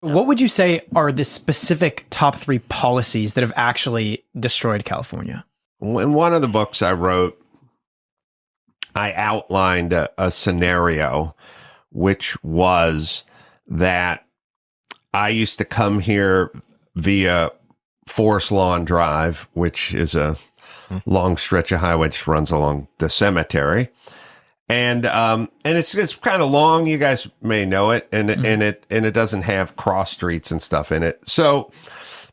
What would you say are the specific top 3 policies that have actually destroyed California? In one of the books I wrote, I outlined a scenario, which was that I used to come here via Forest Lawn Drive, which is a long stretch of highway which runs along the cemetery. And it's kind of long. You guys may know it, and it doesn't have cross streets and stuff in it. So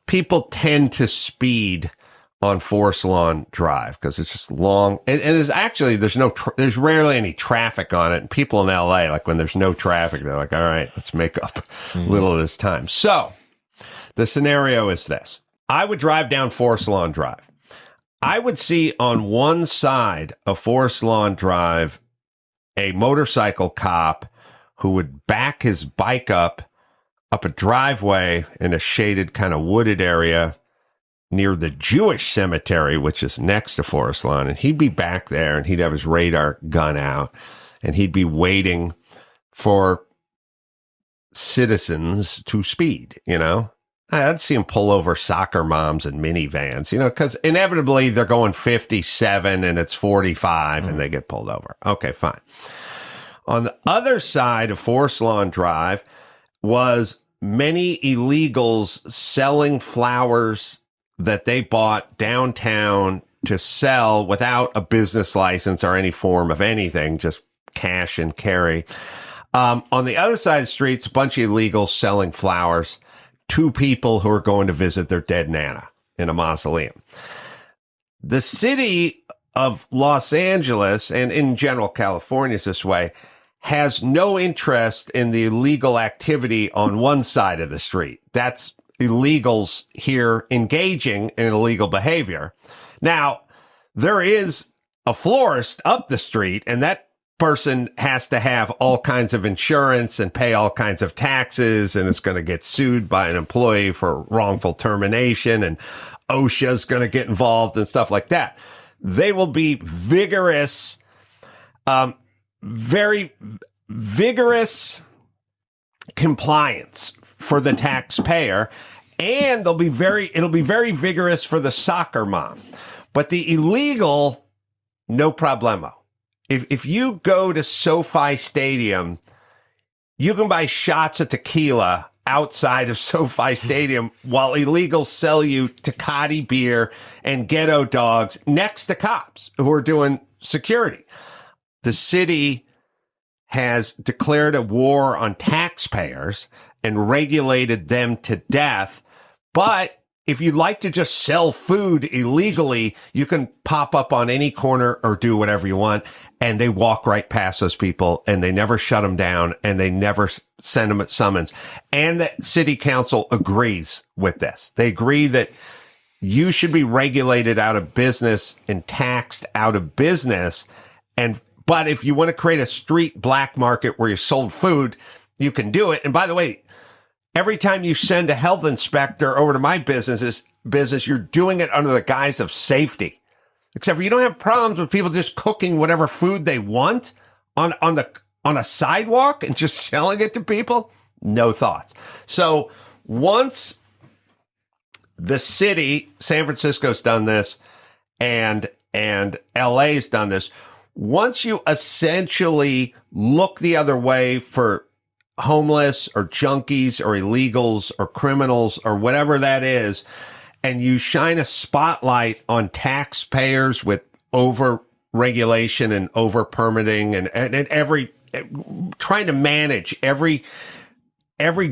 people tend to speed on Forest Lawn Drive because it's just long. And it's actually there's rarely any traffic on it. And people in LA, like when there's no traffic, they're like, all right, let's make up a little of this time. So the scenario is this: I would drive down Forest Lawn Drive. I would see on one side of Forest Lawn Drive a motorcycle cop who would back his bike up a driveway in a shaded kind of wooded area near the Jewish cemetery, which is next to Forest Lawn. And he'd be back there and he'd have his radar gun out and he'd be waiting for citizens to speed, you know? I'd see him pull over soccer moms and minivans, you know, because inevitably they're going 57 and it's 45 and they get pulled over. Okay, fine. On the other side of Forest Lawn Drive was many illegals selling flowers that they bought downtown to sell without a business license or any form of anything, just cash and carry. On the other side of the streets, a bunch of illegals selling flowers to people who are going to visit their dead Nana in a mausoleum. The city of Los Angeles, and in general California is this way, has no interest in the illegal activity on one side of the street. That's illegals here engaging in illegal behavior. Now, there is a florist up the street, and that person has to have all kinds of insurance and pay all kinds of taxes, and it's going to get sued by an employee for wrongful termination, and OSHA's going to get involved and stuff like that. They will be vigorous, very vigorous compliance for the taxpayer, and it'll be very vigorous for the soccer mom. But the illegal, no problemo. If you go to SoFi Stadium, you can buy shots of tequila outside of SoFi Stadium while illegals sell you Tecate beer and ghetto dogs next to cops who are doing security. The city has declared a war on taxpayers and regulated them to death. But if you'd like to just sell food illegally, you can pop up on any corner or do whatever you want. And they walk right past those people and they never shut them down and they never send them a summons. And the city council agrees with this. They agree that you should be regulated out of business and taxed out of business. But if you want to create a street black market where you sold food, you can do it. And by the way, every time you send a health inspector over to my business, you're doing it under the guise of safety. Except for you don't have problems with people just cooking whatever food they want on a sidewalk and just selling it to people. No thoughts. So once the city, San Francisco's done this, and LA's done this, once you essentially look the other way for homeless or junkies or illegals or criminals or whatever that is, and you shine a spotlight on taxpayers with over regulation and over permitting and every trying to manage every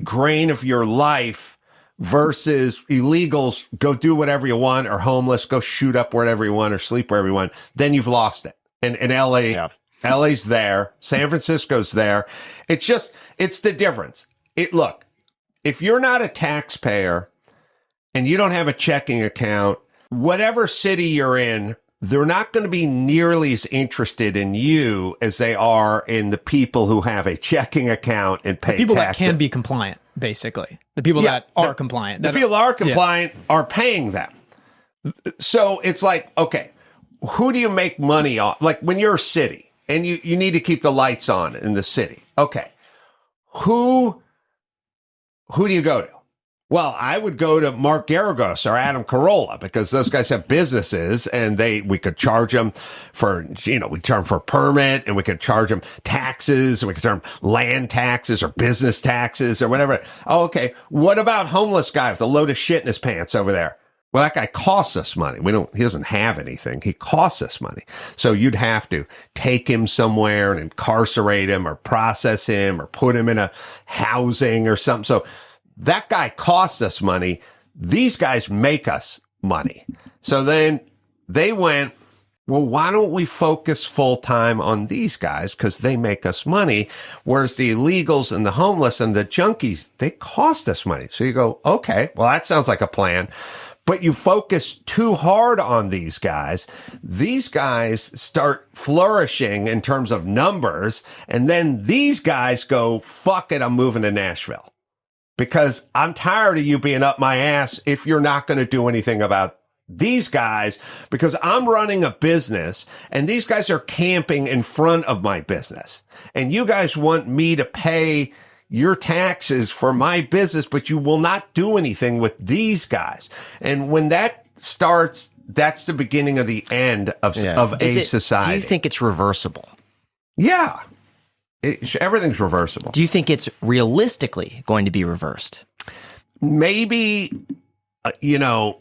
grain of your life versus illegals go do whatever you want, or homeless go shoot up wherever you want or sleep wherever you want, then you've lost it. And LA, yeah. LA's there, San Francisco's there. It's the difference. Look, if you're not a taxpayer and you don't have a checking account, whatever city you're in, they're not going to be nearly as interested in you as they are in the people who have a checking account and pay taxes. The people that can be compliant, basically. The people that are compliant. The people that are compliant are paying them. So it's like, okay, who do you make money on? Like when you're a city and you need to keep the lights on in the city. Okay. Who who do you go to? Well, I would go to Mark Garagos or Adam Carolla because those guys have businesses and we could charge them for, we charge them for a permit and we could charge them taxes and we could charge them land taxes or business taxes or whatever. Oh, okay. What about homeless guy with a load of shit in his pants over there? Well, that guy costs us money. He doesn't have anything. He costs us money. So you'd have to take him somewhere and incarcerate him or process him or put him in a housing or something. So that guy costs us money. These guys make us money. So then they went, well, why don't we focus full time on these guys? Because they make us money. Whereas the illegals and the homeless and the junkies, they cost us money. So you go, okay, well, that sounds like a plan. But you focus too hard on these guys start flourishing in terms of numbers. And then these guys go, fuck it, I'm moving to Nashville. Because I'm tired of you being up my ass if you're not going to do anything about these guys, because I'm running a business and these guys are camping in front of my business. And you guys want me to pay your taxes for my business, but you will not do anything with these guys. And when that starts, that's the beginning of the end of a society. Do you think it's reversible? Yeah. Everything's reversible. Do you think it's realistically going to be reversed? Maybe, now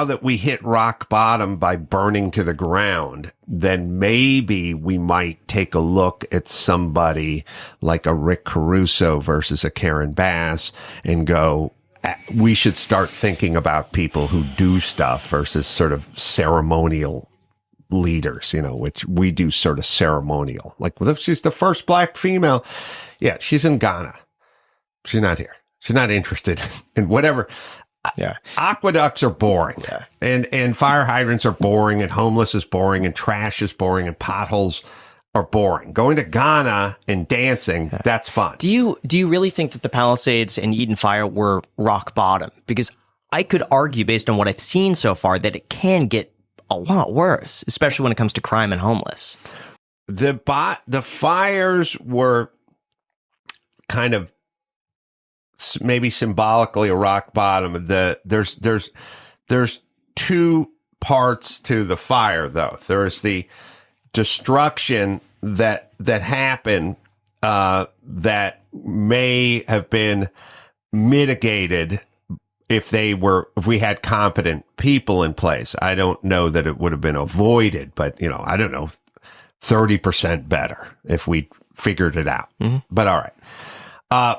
that we hit rock bottom by burning to the ground, then maybe we might take a look at somebody like a Rick Caruso versus a Karen Bass and go, we should start thinking about people who do stuff versus sort of ceremonial leaders, which we do sort of ceremonial. Like, well, if she's the first black female, yeah, she's in Ghana. She's not here. She's not interested in whatever. Yeah. Aqueducts are boring. Yeah. And fire hydrants are boring, and homeless is boring, and trash is boring, and potholes are boring. Going to Ghana and dancing, that's fun. Do you really think that the Palisades and Eden Fire were rock bottom? Because I could argue, based on what I've seen so far, that it can get a lot worse, especially when it comes to crime and homeless. The fires were kind of maybe symbolically a rock bottom. There's two parts to the fire, though. There's the destruction that happened that may have been mitigated if we had competent people in place. I don't know that it would have been avoided, but I don't know, 30% better if we figured it out. Mm-hmm. But all right.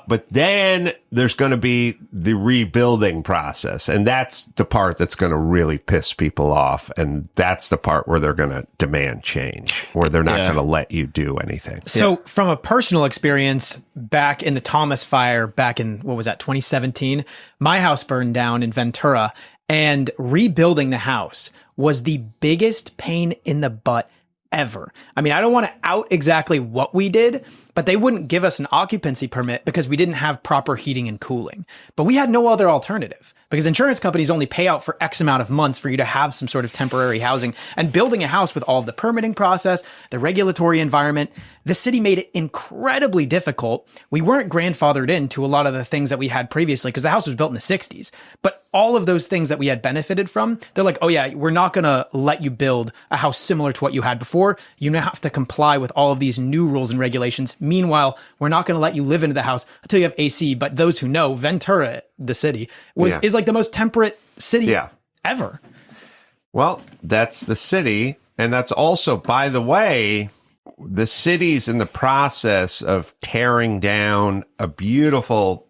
But then there's going to be the rebuilding process. And that's the part that's going to really piss people off. And that's the part where they're going to demand change, where they're not going to let you do anything. So from a personal experience, back in the Thomas fire, back in, 2017, my house burned down in Ventura, and rebuilding the house was the biggest pain in the butt ever. I mean, I don't want to out exactly what we did, but they wouldn't give us an occupancy permit because we didn't have proper heating and cooling. But we had no other alternative because insurance companies only pay out for X amount of months for you to have some sort of temporary housing. And building a house with all of the permitting process, the regulatory environment, the city made it incredibly difficult. We weren't grandfathered into a lot of the things that we had previously because the house was built in the 60s. But all of those things that we had benefited from, they're like, oh yeah, we're not going to let you build a house similar to what you had before. You now have to comply with all of these new rules and regulations. Meanwhile, we're not going to let you live into the house until you have AC. But those who know, Ventura, the city, is like the most temperate city ever. Well, that's the city. And that's also, by the way, the city's in the process of tearing down a beautiful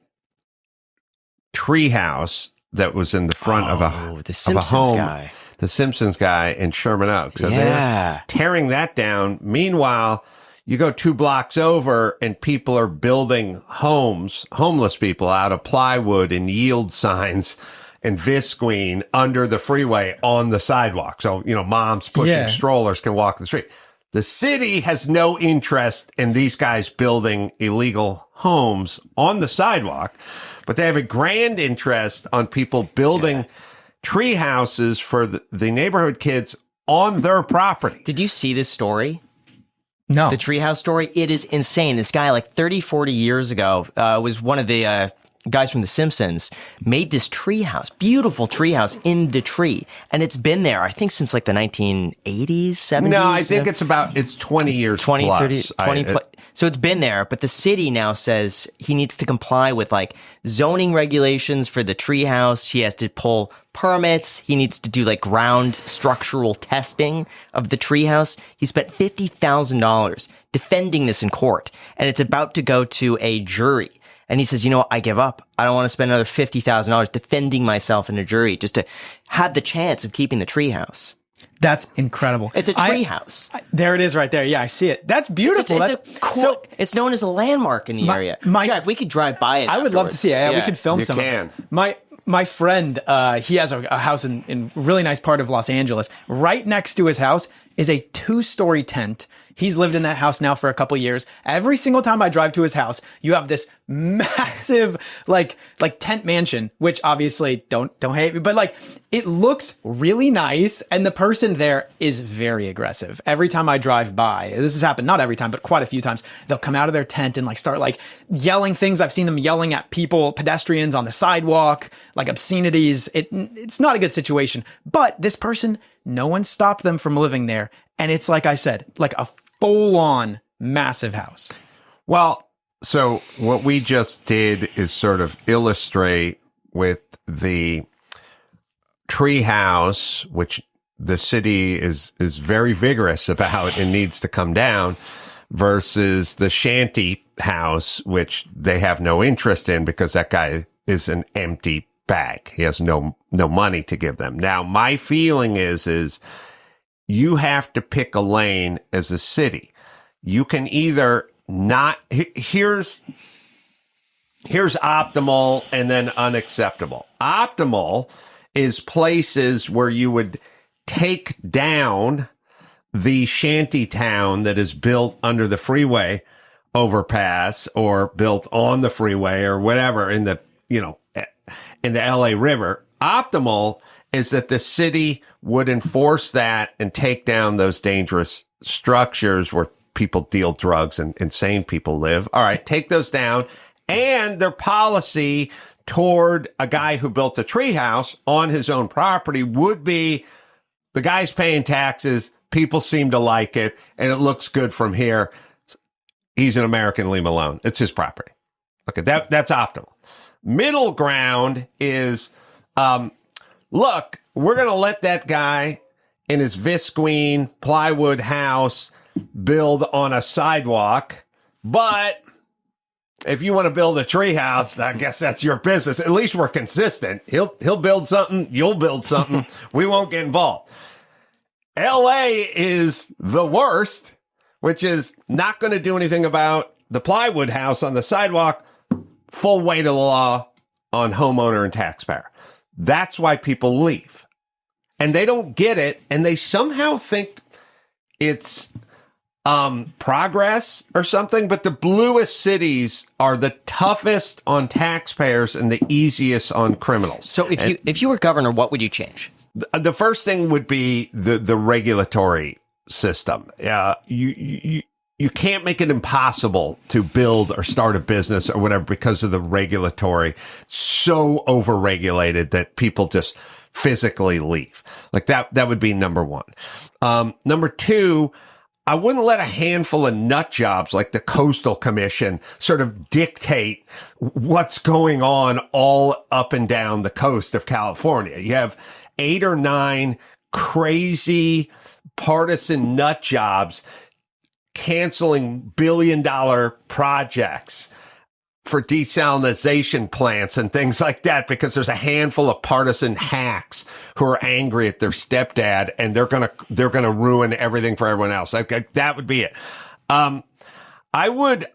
treehouse that was in the front of a home. The Simpsons guy in Sherman Oaks. So they're tearing that down. Meanwhile, you go 2 blocks over and people are building homes, homeless people, out of plywood and yield signs and visqueen under the freeway on the sidewalk. So, moms pushing strollers can walk the street. The city has no interest in these guys building illegal homes on the sidewalk, but they have a grand interest on people building tree houses for the neighborhood kids on their property. Did you see this story? No. The treehouse story? It is insane. This guy, like 30, 40 years ago, was one of the guys from The Simpsons made this treehouse, beautiful treehouse in the tree. And it's been there, I think, since like the 1980s, 70s. No, I think it's 20 years 20, plus. 30, 20 So it's been there, but the city now says he needs to comply with like zoning regulations for the treehouse. He has to pull permits. He needs to do like ground structural testing of the treehouse. He spent $50,000 defending this in court, and it's about to go to a jury. And he says, you know what, I give up. I don't want to spend another $50,000 defending myself in a jury just to have the chance of keeping the treehouse. That's incredible. It's a treehouse. There it is right there. Yeah, I see it. That's beautiful. It's cool. It's known as a landmark in the area. Jack, we could drive by it. I would love to see it. Yeah, we could film some. You can. My friend, he has a house in a really nice part of Los Angeles. Right next to his house is a 2-story tent. He's lived in that house now for a couple years. Every single time I drive to his house, you have this massive like tent mansion, which obviously don't hate me, but like it looks really nice, and the person there is very aggressive. Every time I drive by, this has happened not every time, but quite a few times, they'll come out of their tent and like start like yelling things. I've seen them yelling at people, pedestrians on the sidewalk, like obscenities. It's not a good situation. But this person, no one stopped them from living there, and it's like I said, like a full-on massive house. Well, so what we just did is sort of illustrate with the tree house, which the city is very vigorous about and needs to come down, versus the shanty house, which they have no interest in because that guy is an empty bag. He has no money to give them. Now, my feeling is you have to pick a lane as a city. You can either not, here's optimal and then unacceptable. Optimal is places where you would take down the shanty town that is built under the freeway overpass or built on the freeway or whatever in the LA River. Optimal is that the city would enforce that and take down those dangerous structures where people deal drugs and insane people live. All right, take those down. And their policy toward a guy who built a treehouse on his own property would be the guy's paying taxes, people seem to like it, and it looks good from here. He's an American, leave him alone. It's his property. Okay, that's optimal. Middle ground is, look, we're going to let that guy in his visqueen plywood house build on a sidewalk, but if you want to build a tree house, I guess that's your business. At least we're consistent. He'll build something, you'll build something. We won't get involved. LA is the worst, which is not going to do anything about the plywood house on the sidewalk. Full weight of the law on homeowner and taxpayer. That's why people leave. And they don't get it, and they somehow think it's progress or something, but the bluest cities are the toughest on taxpayers and the easiest on criminals. So if you were governor, what would you change? The first thing would be the regulatory system. You can't make it impossible to build or start a business or whatever because of the regulatory. So overregulated that people just physically leave. Like that would be number one. Number two, I wouldn't let a handful of nut jobs like the Coastal Commission sort of dictate what's going on all up and down the coast of California. You have 8 or 9 crazy partisan nut jobs canceling billion-dollar projects for desalination plants and things like that because there's a handful of partisan hacks who are angry at their stepdad and they're gonna ruin everything for everyone else. That would be it. I would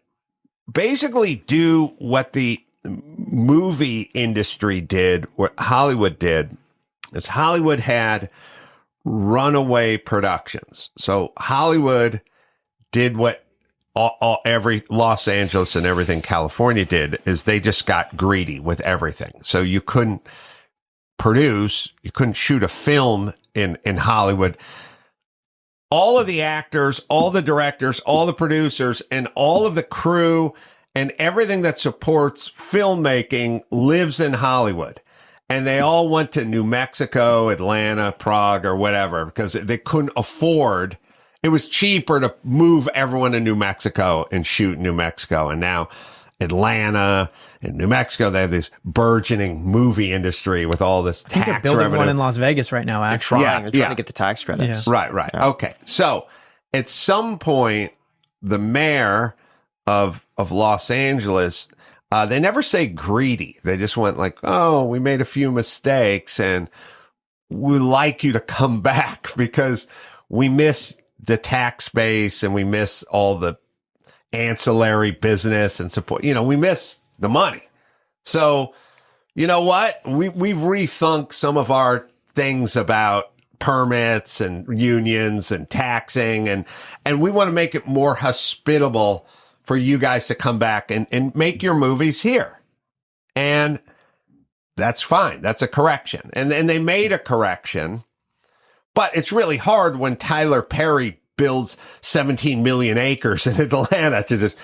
basically do what the movie industry did, what Hollywood did, is Hollywood had runaway productions. So Hollywood did what every Los Angeles and everything California did, is they just got greedy with everything. So you couldn't shoot a film in Hollywood. All of the actors, all the directors, all the producers, and all of the crew and everything that supports filmmaking lives in Hollywood. And they all went to New Mexico, Atlanta, Prague, or whatever, because they couldn't afford. It was cheaper to move everyone to New Mexico and shoot in New Mexico. And now Atlanta and New Mexico, they have this burgeoning movie industry with all this tax they're building revenue. one in Las Vegas right now, actually. They're trying to get the tax credits. Right. Okay. So at some point, the mayor of Los Angeles, they never say greedy. They just went like, oh, we made a few mistakes and we'd like you to come back because we miss the tax base and we miss all the ancillary business and support. We miss the money. So, you know what? We've rethunk some of our things about permits and unions and taxing, and we want to make it more hospitable for you guys to come back and make your movies here. And that's fine. That's a correction. And they made a correction, but it's really hard when Tyler Perry builds 17 million acres in Atlanta to just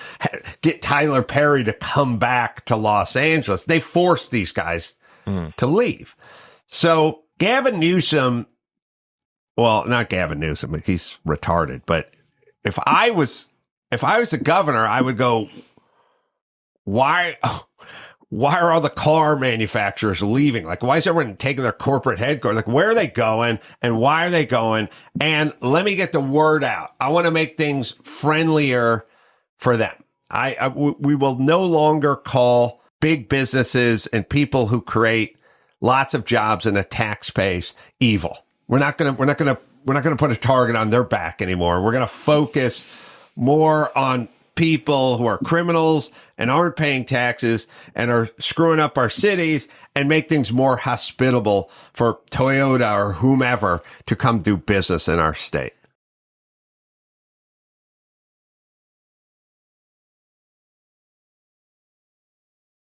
get Tyler Perry to come back to Los Angeles. They forced these guys to leave. So Gavin Newsom, well, not Gavin Newsom, he's retarded, but if I was the governor, I would go, why are all the car manufacturers leaving? Like, why is everyone taking their corporate headquarters? Like, where are they going and why are they going? And let me get the word out. I want to make things friendlier for them. We will no longer call big businesses and people who create lots of jobs in a tax base evil. We're not going to put a target on their back anymore. We're going to focus more on people who are criminals and aren't paying taxes and are screwing up our cities and make things more hospitable for Toyota or whomever to come do business in our state.